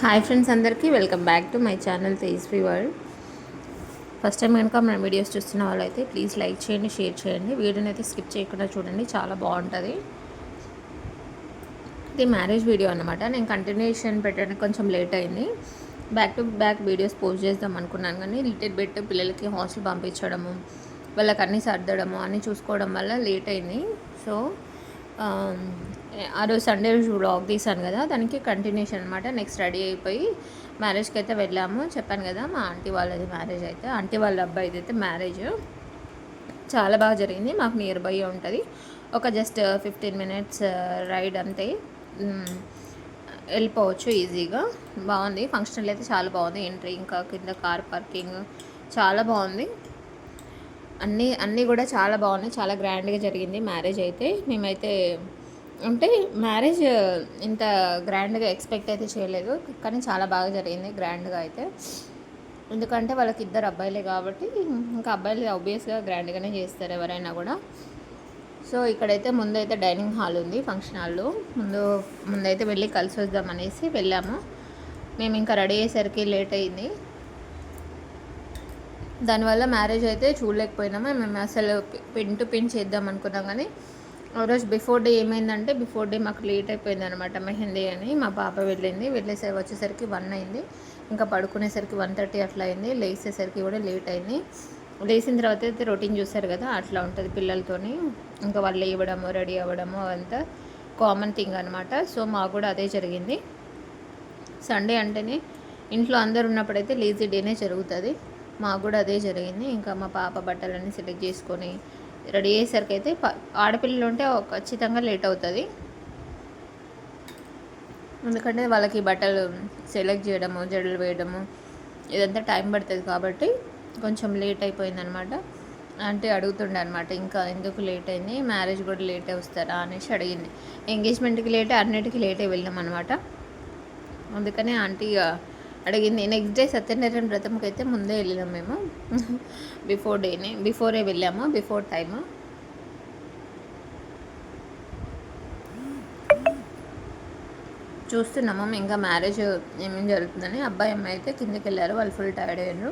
Hi friends, అందరికీ welcome back to my channel Tejaswi world. First time కనుక మన videos చూస్తున్న వాళ్ళైతే ప్లీజ్ లైక్ చేయండి, షేర్ చేయండి. వీడియోని అయితే స్కిప్ చేయకుండా చూడండి, చాలా బాగుంటుంది. ఇది మ్యారేజ్ వీడియో అనమాట. నేను కంటిన్యూషన్ పెట్టడానికి కొంచెం లేట్ అయింది. Back to back videos post చేద్దాం అనుకున్నాను, కానీ లిటిల్ బిట్ పిల్లలకి హాస్టల్ పంపించడము, వాళ్ళకి అన్నీ సర్దడము అన్నీ చూసుకోవడం వల్ల లేట్ అయింది. సో ఆ రోజు సండే రోజు వ్లాగ్ తీసాను కదా, దానికి కంటిన్యూషన్ అనమాట. నెక్స్ట్ రెడీ అయిపోయి మ్యారేజ్కి అయితే వెళ్ళాము. చెప్పాను కదా, మా ఆంటీ వాళ్ళది మ్యారేజ్. అయితే ఆంటీ వాళ్ళ అబ్బాయిది అయితే మ్యారేజ్ చాలా బాగా జరిగింది. మాకు నియర్ బై ఉంటుంది, ఒక జస్ట్ 15 minutes రైడ్ అంతే. వెళ్ళిపోవచ్చు ఈజీగా. బాగుంది, ఫంక్షన్లు అయితే చాలా బాగుంది. ఎంట్రీ ఇంకా కింద కార్ పార్కింగ్ చాలా బాగుంది. అన్నీ కూడా చాలా బాగున్నాయి. చాలా గ్రాండ్గా జరిగింది మ్యారేజ్ అయితే. మేమైతే అంటే మ్యారేజ్ ఇంత గ్రాండ్గా ఎక్స్పెక్ట్ అయితే చేయలేదు, కానీ చాలా బాగా జరిగింది గ్రాండ్గా అయితే. ఎందుకంటే వాళ్ళకి 2 అబ్బాయిలే కాబట్టి ఇంకా అబ్బాయిలు ఆబ్వియస్గా గ్రాండ్గానే చేస్తారు ఎవరైనా కూడా. సో ఇక్కడైతే ముందైతే డైనింగ్ హాల్ ఉంది, ఫంక్షన్ హాల్లో. ముందైతే వెళ్ళి కలిసి వద్దాం అనేసి వెళ్ళాము. మేము ఇంకా రెడీ అయ్యేసరికి లేట్ అయింది, దానివల్ల మ్యారేజ్ అయితే చూడలేకపోయినాము. మేము అసలు పిన్ టు పిన్ చేద్దాం అనుకున్నాం, కానీ ఆ రోజు బిఫోర్ డే ఏమైందంటే, బిఫోర్ డే మాకు లేట్ అయిపోయింది అనమాట. మెహందీ అని మా పాప వచ్చేసరికి 1 అయింది. ఇంకా పడుకునేసరికి 1:30 అట్లా అయింది. లేచేసరికి కూడా లేట్ అయింది. లేచిన తర్వాత అయితే రొటీన్ చూస్తారు కదా, అట్లా ఉంటుంది పిల్లలతోని. ఇంకా వాళ్ళు ఇవ్వడము, రెడీ అవ్వడము అవంతా కామన్ థింగ్ అనమాట. సో మాకు కూడా అదే జరిగింది. సండే అంటేనే ఇంట్లో అందరు ఉన్నప్పుడైతే లేజీ డేనే జరుగుతుంది. మాకు కూడా అదే జరిగింది. ఇంకా మా పాప బట్టలన్నీ సెలెక్ట్ చేసుకొని రెడీ అయ్యేసరికి అయితే ఆడపిల్లలు ఉంటే ఖచ్చితంగా లేట్ అవుతుంది. ఎందుకంటే వాళ్ళకి బట్టలు సెలెక్ట్ చేయడము, జడలు వేయడము ఇదంతా టైం పడుతుంది కాబట్టి కొంచెం లేట్ అయిపోయిందనమాట. అంటే అడుగుతుండే అనమాట, ఇంకా ఎందుకు లేట్ అయింది, మ్యారేజ్ కూడా లేటే వస్తారా అనేసి అడిగింది. ఎంగేజ్మెంట్కి లేటే, అన్నిటికీ లేటే వెళ్ళాం అనమాట. అందుకనే ఆంటీ అడిగింది. నెక్స్ట్ డే సత్యనారాయణ వ్రతంకి అయితే ముందే వెళ్ళాం మేము. బిఫోరే వెళ్ళాము, బిఫోర్ టైము. చూస్తున్నాము ఇంకా మ్యారేజ్ ఏమేమి జరుగుతుందని. అబ్బాయి అమ్మాయి అయితే కిందకి వెళ్ళారు, వాళ్ళు ఫుల్ టైర్డ్ అయ్యారు.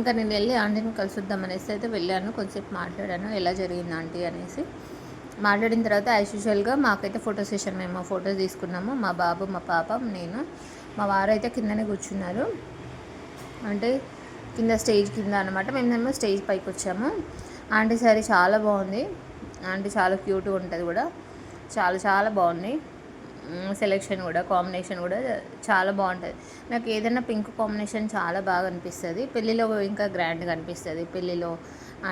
ఇంకా నేను వెళ్ళి ఆంటీని కలుసుద్దాం అనేసి అయితే వెళ్ళాను. కొంచెంసేపు మాట్లాడాను, ఎలా జరిగింది ఆంటీ అనేసి. మాట్లాడిన తర్వాత యాజ్ యూజువల్గా మాకైతే ఫోటో సెషన్, మేము ఫొటోస్ తీసుకున్నాము. మా బాబు, మా పాప, నేను. మా వారు అయితే కిందనే కూర్చున్నారు, అంటే కింద స్టేజ్ కింద అనమాట. మేమేమో స్టేజ్ పైకి వచ్చాము. ఆంటీ సారీ చాలా బాగుంది, ఆంటీ చాలా క్యూట్గా ఉంటుంది కూడా, చాలా చాలా బాగుంది. సెలెక్షన్ కూడా, కాంబినేషన్ కూడా చాలా బాగుంటుంది. నాకు ఏదైనా పింక్ కాంబినేషన్ చాలా బాగా అనిపిస్తుంది. పెళ్ళిలో ఇంకా గ్రాండ్గా అనిపిస్తుంది. పెళ్ళిలో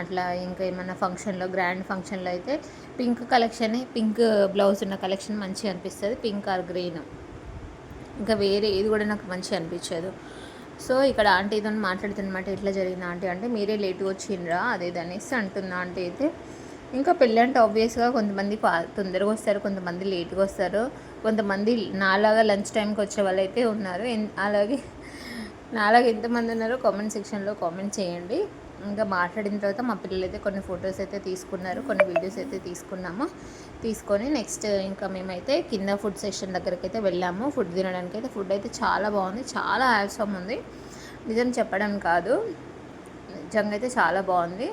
అట్లా ఇంకా ఏమైనా ఫంక్షన్లో, గ్రాండ్ ఫంక్షన్లో అయితే పింక్ కలెక్షన్, పింక్ బ్లౌజ్ ఉన్న కలెక్షన్ మంచిగా అనిపిస్తుంది. పింక్ ఆర్ గ్రీన్, ఇంకా వేరే ఏది కూడా నాకు మంచిగా అనిపించదు. సో ఇక్కడ ఆంటీతో మాట్లాడుతున్నమాట, ఎట్లా జరిగింది ఆంటీ అంటే, మీరే లేట్గా వచ్చిండ్రా అదేది అనేసి అంటున్నా ఆంటీ అయితే. ఇంకా పెళ్ళి అంటే ఆబ్వియస్గా కొంతమంది తొందరగా వస్తారు, కొంతమంది లేట్గా వస్తారు, కొంతమంది నాలాగా లంచ్ టైంకి వచ్చే వాళ్ళు అయితే ఉన్నారు. అలాగే నాలాగా ఎంతమంది ఉన్నారో కామెంట్ సెక్షన్లో కామెంట్ చేయండి. ఇంకా మాట్లాడిన తర్వాత మా పిల్లలు అయితే కొన్ని ఫొటోస్ అయితే తీసుకున్నారు, కొన్ని వీడియోస్ అయితే తీసుకొని నెక్స్ట్ ఇంకా మేమైతే కింద ఫుడ్ సెక్షన్ దగ్గరికి అయితే వెళ్ళాము. ఫుడ్ తినడానికి అయితే ఫుడ్ అయితే చాలా బాగుంది, చాలా హ్యాడ్సమ్ ఉంది. నిజం చెప్పడం కాదు, నిజంగా అయితే చాలా బాగుంది.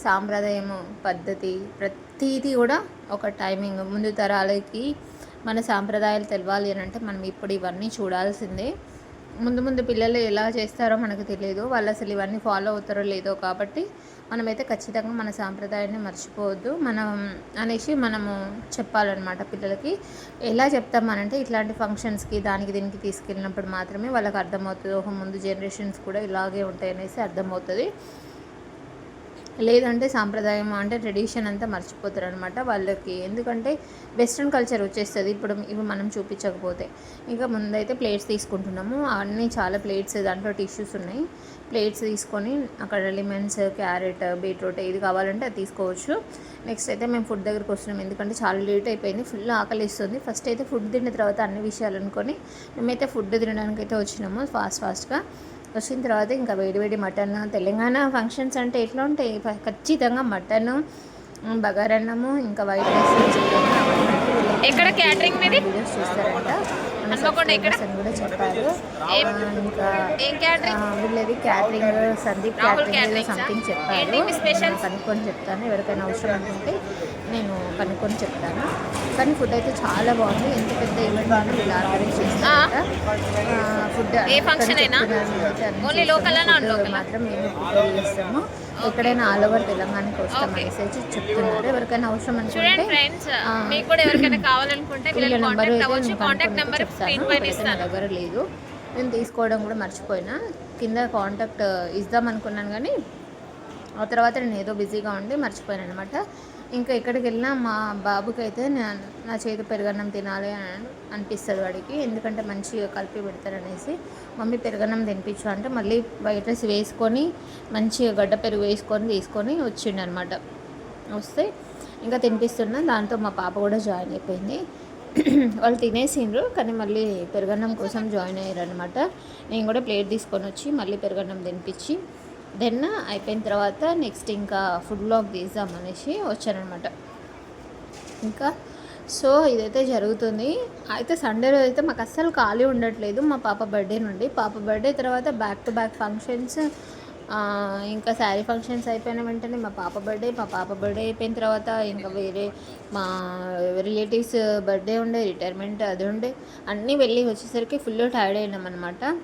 సాంప్రదాయము, పద్ధతి, ప్రతిదీ కూడా ఒక టైమింగ్. ముందు తరాలకి మన సాంప్రదాయాలు తెలవాలి అని అంటే మనం ఇప్పుడు ఇవన్నీ చూడాల్సిందే. ముందు పిల్లలు ఎలా చేస్తారో మనకు తెలియదు, వాళ్ళు అసలు ఇవన్నీ ఫాలో అవుతారో లేదో. కాబట్టి మనమైతే ఖచ్చితంగా మన సాంప్రదాయాన్ని మర్చిపోవద్దు మనము చెప్పాలన్నమాట పిల్లలకి. ఎలా చెప్తామనంటే, ఇట్లాంటి ఫంక్షన్స్కి దీనికి తీసుకెళ్ళినప్పుడు మాత్రమే వాళ్ళకి అర్థమవుతుంది. ముందు జనరేషన్స్ కూడా ఇలాగే ఉంటాయనేసి అర్థమవుతుంది. లేదంటే సాంప్రదాయం అంటే ట్రెడిషన్ అంతా మర్చిపోతారు అనమాట వాళ్ళకి. ఎందుకంటే వెస్ట్రన్ కల్చర్ వచ్చేస్తుంది ఇవి మనం చూపించకపోతే. ఇంకా ముందైతే ప్లేట్స్ తీసుకుంటున్నాము, అన్నీ చాలా ప్లేట్స్, దాంట్లో టిష్యూస్ ఉన్నాయి. ప్లేట్స్ తీసుకొని అక్కడ లెమన్స్, క్యారెట్, బీట్రూట్ ఏది కావాలంటే అది తీసుకోవచ్చు. నెక్స్ట్ అయితే మేము ఫుడ్ దగ్గరికి వస్తున్నాం, ఎందుకంటే చాలా లేట్ అయిపోయింది, ఫుల్ ఆకలిస్తుంది. ఫస్ట్ అయితే ఫుడ్ తిన్న తర్వాత అన్ని విషయాలు అనుకొని మేమైతే ఫుడ్ తినడానికి అయితే వచ్చినాము. ఫాస్ట్గా వచ్చిన తర్వాత ఇంకా వేడివేడి మటన్. తెలంగాణ ఫంక్షన్స్ అంటే ఎట్లా ఉంటాయి, ఖచ్చితంగా మటన్, బగారన్నము, ఇంకా వైట్ రైస్, చికెన్. ఎక్కడ క్యాటరింగ్ మీద వీడియోస్ చూస్తారంట. మన సబ్స్క్రైబర్స్ అని కూడా చెప్పారు. ఇంకా వీళ్ళది క్యాటరింగ్ సందీప్ క్యాటరింగ్ ఏదో సంథింగ్ చెప్పారు. కనుక్కొని చెప్తాను, ఎవరికైనా అవసరం అనుకుంటే నేను కనుక్కొని చెప్తాను. కానీ ఫుడ్ అయితే చాలా బాగుంది. ఎంత పెద్ద ఈవెంట్ అని వీళ్ళు ఆర్గనైజ్ చేస్తారంట. ఫుడ్ మాత్రం మేము ప్రిపేర్ చేస్తాము. ఎక్కడైనా ఆల్ ఓవర్ తెలంగాణకి వస్తాం అనేసి చెప్తున్నారు. ఎవరికైనా అవసరం అనుకుంటే వీళ్ళ నెంబర్ అయితే నేను చెప్తాను. నా దగ్గర లేదు, నేను తీసుకోవడం కూడా మర్చిపోయినా. కింద కాంటాక్ట్ ఇద్దాం అనుకున్నాను కానీ ఆ తర్వాత నేను ఏదో బిజీగా ఉండి మర్చిపోయాను అనమాట. ఇంకా ఎక్కడికి వెళ్ళినా మా బాబుకి అయితే నా చేతి పెరుగన్నం తినాలి అని అనిపిస్తుంది వాడికి. ఎందుకంటే మంచిగా కలిపి పెడతారనేసి మమ్మీ పెరుగన్నం తినిపించు అంటే మళ్ళీ వైట్ రైస్ వేసుకొని మంచిగా గడ్డ పెరుగు వేసుకొని తీసుకొని వచ్చిండనమాట. వస్తే ఇంకా తినిపిస్తున్నా. దాంతో మా పాప కూడా జాయిన్ అయిపోయింది. వాళ్ళు తినేసిండ్రు కానీ మళ్ళీ పెరుగన్నం కోసం జాయిన్ అయ్యారు అనమాట. నేను కూడా ప్లేట్ తీసుకొని వచ్చి మళ్ళీ పెరుగన్నం తినిపించి దెన్ అయిపోయిన తర్వాత నెక్స్ట్ ఇంకా ఫుడ్ బ్లాగ్ తీద్దామనేసి వచ్చానమాట. ఇంకా సో ఇదైతే జరుగుతుంది. అయితే సండే రోజు అయితే మాకు అస్సలు ఖాళీ ఉండట్లేదు. మా పాప బర్త్డే నుండి, పాప బర్త్డే తర్వాత బ్యాక్ టు బ్యాక్ ఫంక్షన్స్, ఇంకా శారీ ఫంక్షన్స్ అయిపోయిన వెంటనే మా పాప బర్త్డే అయిపోయిన తర్వాత ఇంకా వేరే మా రిలేటివ్స్ బర్త్డే ఉండే, రిటైర్మెంట్ అది ఉండే, అన్నీ వెళ్ళి వచ్చేసరికి ఫుల్ టైర్డ్ అయినాం అనమాట.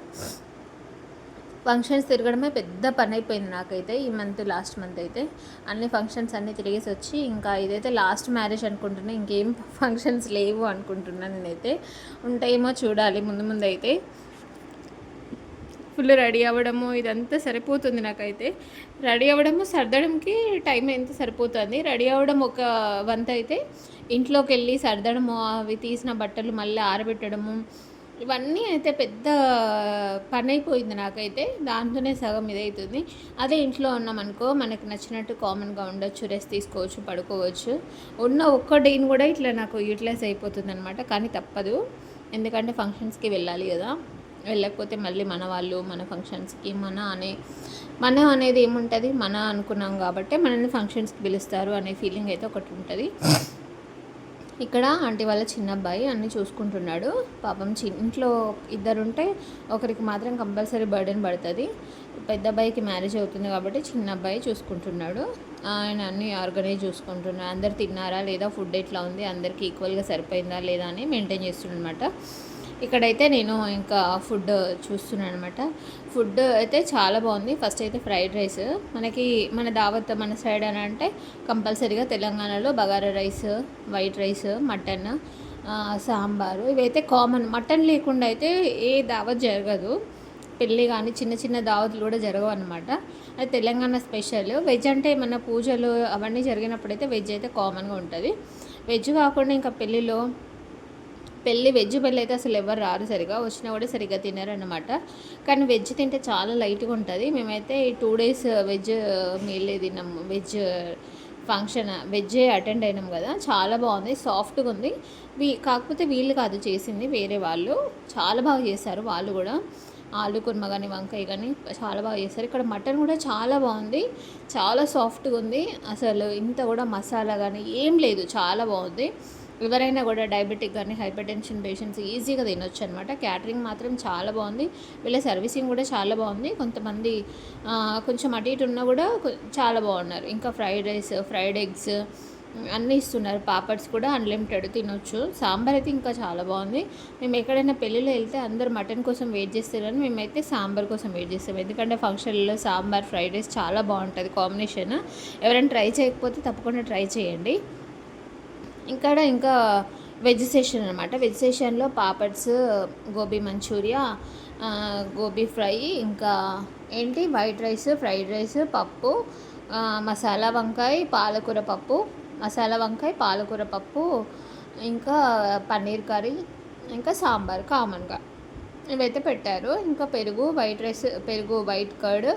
ఫంక్షన్స్ తిరగడమే పెద్ద పని అయిపోయింది నాకైతే. ఈ లాస్ట్ మంత్ అయితే అన్ని ఫంక్షన్స్ అన్నీ తిరిగేసి వచ్చి ఇంకా ఇదైతే లాస్ట్ మ్యారేజ్ అనుకుంటున్నా. ఇంకేం ఫంక్షన్స్ లేవు అనుకుంటున్నాను నేనైతే. ఉంటాయేమో చూడాలి ముందు అయితే. ఫుల్ రెడీ అవ్వడము ఇదంతా సరిపోతుంది నాకైతే. రెడీ అవ్వడము సర్దడంకి టైం ఎంత సరిపోతుంది. రెడీ అవ్వడం ఒక వంత అయితే, ఇంట్లోకి వెళ్ళి సర్దడము, అవి తీసిన బట్టలు మళ్ళీ ఆరబెట్టడము, ఇవన్నీ అయితే పెద్ద పని అయిపోయింది నాకైతే. దాంతోనే సగం ఇదవుతుంది. అదే ఇంట్లో ఉన్నామనుకో మనకు నచ్చినట్టు కామన్గా ఉండొచ్చు, రెస్ట్ తీసుకోవచ్చు, పడుకోవచ్చు. ఉన్న ఒక్క డేని కూడా ఇట్లా నాకు యూటిలైజ్ అయిపోతుంది అనమాట. కానీ తప్పదు, ఎందుకంటే ఫంక్షన్స్కి వెళ్ళాలి కదా. వెళ్ళకపోతే మళ్ళీ మన వాళ్ళు మన ఫంక్షన్స్కి మన అనేది ఏముంటుంది, మన అనుకున్నాం కాబట్టి మనల్ని ఫంక్షన్స్కి పిలుస్తారు అనే ఫీలింగ్ అయితే ఒకటి ఉంటుంది. ఇక్కడ ఆంటీ వాళ్ళ చిన్న అబ్బాయి అన్నీ చూసుకుంటున్నాడు పాపం. ఇంట్లో ఇద్దరుంటే ఒకరికి మాత్రం కంపల్సరీ బర్డెన్ పడుతుంది. పెద్ద అబ్బాయికి మ్యారేజ్ అవుతుంది కాబట్టి చిన్న అబ్బాయి చూసుకుంటున్నాడు. ఆయన అన్నీ ఆర్గనైజ్ చూసుకుంటున్నాడు. అందరు తిన్నారా లేదా, ఫుడ్ ఎట్లా ఉంది, అందరికీ ఈక్వల్గా సరిపోయిందా లేదా అని మెయింటైన్ చేస్తున్నాడనమాట. ఇక్కడైతే నేను ఇంకా ఫుడ్ చూస్తున్నాను అనమాట. ఫుడ్ అయితే చాలా బాగుంది. ఫస్ట్ అయితే ఫ్రైడ్ రైస్, మనకి మన దావత్ మన సైడ్ అని అంటే కంపల్సరీగా తెలంగాణలో bagara rice, white rice, mutton, sambar ఇవైతే కామన్. మటన్ లేకుండా అయితే ఏ దావత్ జరగదు. పెళ్ళి కానీ చిన్న చిన్న దావతులు కూడా జరగవు అనమాట. అది తెలంగాణ స్పెషల్. వెజ్ అంటే మన పూజలు అవన్నీ జరిగినప్పుడైతే వెజ్ అయితే కామన్గా ఉంటుంది. వెజ్ కాకుండా ఇంకా వెజ్ పెళ్ళి అయితే అసలు ఎవరు రారు, సరిగా వచ్చినా కూడా సరిగ్గా తినరు అనమాట. కానీ వెజ్ తింటే చాలా లైట్గా ఉంటుంది. మేమైతే 2 days వెజ్ మీల్ తిన్నాము. వెజ్జే అటెండ్ అయినాం కదా. చాలా బాగుంది, సాఫ్ట్గా ఉంది. కాకపోతే వీళ్ళు కాదు చేసింది, వేరే వాళ్ళు చాలా బాగా చేశారు. వాళ్ళు కూడా ఆలు కుర్మ కానీ వంకాయ కానీ చాలా బాగా చేస్తారు. ఇక్కడ మటన్ కూడా చాలా బాగుంది, చాలా సాఫ్ట్గా ఉంది. అసలు ఇంత కూడా మసాలా కానీ ఏం లేదు, చాలా బాగుంది. ఎవరైనా కూడా డయాబెటిక్ కానీ హైపర్ టెన్షన్ పేషెంట్స్ ఈజీగా తినొచ్చు అనమాట. క్యాటరింగ్ మాత్రం చాలా బాగుంది. వీళ్ళ సర్వీసింగ్ కూడా చాలా బాగుంది. కొంతమంది కొంచెం అటు ఇటు ఉన్నా కూడా చాలా బాగున్నారు. ఇంకా ఫ్రైడ్ రైస్, ఫ్రైడ్ ఎగ్స్ అన్నీ ఇస్తున్నారు. పాపడ్స్ కూడా అన్లిమిటెడ్ తినొచ్చు. సాంబార్ అయితే ఇంకా చాలా బాగుంది. మేము ఎక్కడైనా పెళ్ళిలో వెళ్తే అందరు మటన్ కోసం వెయిట్ చేస్తారని మేమైతే సాంబార్ కోసం వెయిట్ చేస్తాం. ఎందుకంటే ఫంక్షన్లో సాంబార్ ఫ్రైడ్ రైస్ చాలా బాగుంటుంది కాంబినేషన్. ఎవరైనా ట్రై చేయకపోతే తప్పకుండా ట్రై చేయండి. ఇంకా వెజ్ సెషన్ అనమాట. వెజ్ సెషన్లో పాపడ్స్, గోబీ మంచూరియా, గోబీ ఫ్రై, ఇంకా వైట్ రైస్, ఫ్రైడ్ రైస్, పప్పు, మసాలా వంకాయ, పాలకూర పప్పు, ఇంకా పన్నీర్ కర్రీ, ఇంకా సాంబార్ కామన్గా ఇవైతే పెట్టారు. ఇంకా పెరుగు, వైట్ కర్డ్,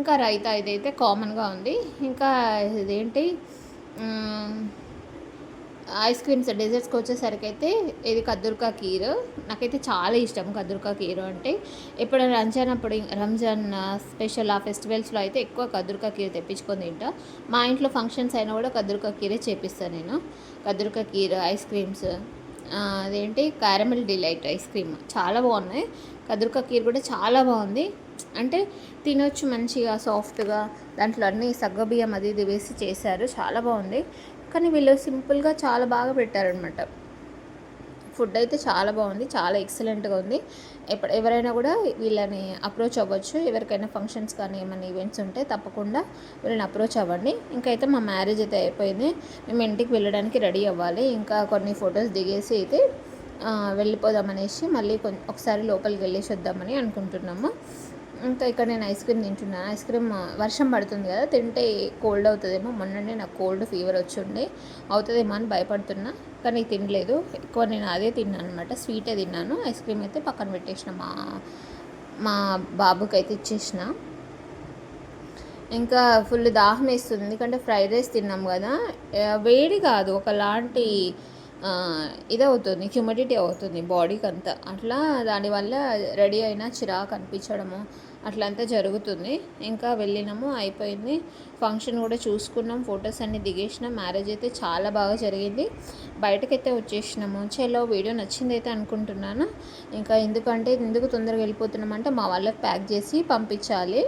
ఇంకా రైతా ఇదైతే కామన్గా ఉంది. ఇంకా ఐస్ క్రీమ్స్ డెజర్ట్స్కి వచ్చేసరికి అయితే ఇది కద్దూర్కా కీర్. నాకైతే చాలా ఇష్టం కద్దూర్కా కీర్ అంటే. ఎప్పుడైనా రంజాన్ స్పెషల్ ఆ ఫెస్టివల్స్లో అయితే ఎక్కువ కద్దూర్కా కీర్ తెప్పించుకొని తింటా. మా ఇంట్లో ఫంక్షన్స్ అయినా కూడా కద్దూర్కా కీరే చేపిస్తాను నేను. కద్దూర్కా కీర్, ఐస్ క్రీమ్స్, అదేంటి క్యారమెల్ డిలైట్ ఐస్ క్రీమ్ చాలా బాగున్నాయి. కదురుక కీర్ కూడా చాలా బాగుంది. అంటే తినొచ్చు మంచిగా సాఫ్ట్గా. దాంట్లో అన్నీ సగ్గుబియ్యం అది ఇది వేసి చేశారు, చాలా బాగుంది. కానీ వీళ్ళు సింపుల్గా చాలా బాగా పెట్టారనమాట. ఫుడ్ అయితే చాలా బాగుంది, చాలా ఎక్సలెంట్గా ఉంది. ఎవరైనా కూడా వీళ్ళని అప్రోచ్ అవ్వచ్చు. ఎవరికైనా ఫంక్షన్స్ కానీ ఏమైనా ఈవెంట్స్ ఉంటే తప్పకుండా వీళ్ళని అప్రోచ్ అవ్వండి. ఇంకైతే మా మ్యారేజ్ అయితే అయిపోయింది, మేము ఇంటికి వెళ్ళడానికి రెడీ అవ్వాలి. ఇంకా కొన్ని ఫొటోస్ దిగేసి అయితే వెళ్ళిపోదామనేసి మళ్ళీ ఒకసారి లోపలికి వెళ్ళేసి వద్దామని అనుకుంటున్నాము. ఇంకా ఇక్కడ నేను ఐస్ క్రీమ్ తింటున్నాను. ఐస్ క్రీమ్ వర్షం పడుతుంది కదా, తింటే కోల్డ్ అవుతుందేమో. మొన్ననే నాకు కోల్డ్ ఫీవర్ వచ్చి అవుతుందేమో అని భయపడుతున్నా, కానీ తినలేదు. ఎక్కువ నేను అదే తిన్నాను అనమాట, స్వీటే తిన్నాను. ఐస్ క్రీమ్ అయితే పక్కన పెట్టేసిన, మా బాబుకి అయితే ఇచ్చేసిన. ఇంకా ఫుల్ దాహం వేస్తుంది, ఎందుకంటే ఫ్రైడ్ రైస్ తిన్నాం కదా. వేడి కాదు, ఒకలాంటి ఇది అవుతుంది, హ్యూమిడిటీ అవుతుంది బాడీకి అంతా. అట్లా దానివల్ల రెడీ అయినా చిరాకు అనిపించడము అట్లంతా జరుగుతుంది. ఇంకా వెళ్ళినాము, అయిపోయింది. ఫంక్షన్ కూడా చూసుకున్నాం, ఫొటోస్ అన్నీ దిగేసినాం. మ్యారేజ్ అయితే చాలా బాగా జరిగింది. బయటకైతే వచ్చేసినాము. చలో వీడియో నచ్చింది అయితే అనుకుంటున్నాను. ఇంకా ఎందుకు తొందరగా వెళ్ళిపోతున్నామంటే మా వాళ్ళకి ప్యాక్ చేసి పంపించాలి,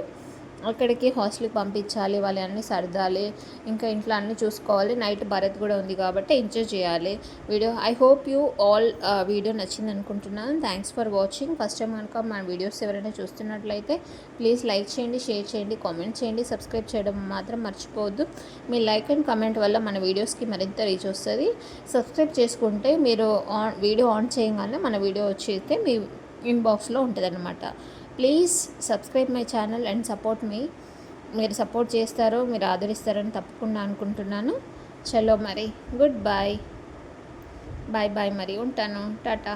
అక్కడికి హాస్టల్కి పంపించాలి, వాళ్ళు అన్నీ సర్దాలి, ఇంకా ఇంట్లో అన్నీ చూసుకోవాలి. నైట్ భరత్ కూడా ఉంది కాబట్టి ఎంజాయ్ చేయాలి video. I hope you all video నచ్చింది అనుకుంటున్నాను. Thanks for watching. First time కనుక మన వీడియోస్ ఎవరైనా చూస్తున్నట్లయితే ప్లీజ్ లైక్ చేయండి, షేర్ చేయండి, కామెంట్ చేయండి, సబ్స్క్రైబ్ చేయడం మాత్రం మర్చిపోవద్దు. మీ లైక్ అండ్ కామెంట్ వల్ల మన వీడియోస్కి మరింత రీచ్ వస్తుంది. సబ్స్క్రైబ్ చేసుకుంటే మీరు వీడియో ఆన్ చేయగానే మన వీడియో వచ్చేస్తే మీ ఇన్బాక్స్లో ఉంటుంది అన్నమాట. Please subscribe my channel and support మీ. మీరు సపోర్ట్ చేస్తారో, మీరు ఆదరిస్తారని తప్పకుండా అనుకుంటున్నాను. చలో మరి, గుడ్ బాయ్. బాయ్ బాయ్ మరి, ఉంటాను, టాటా.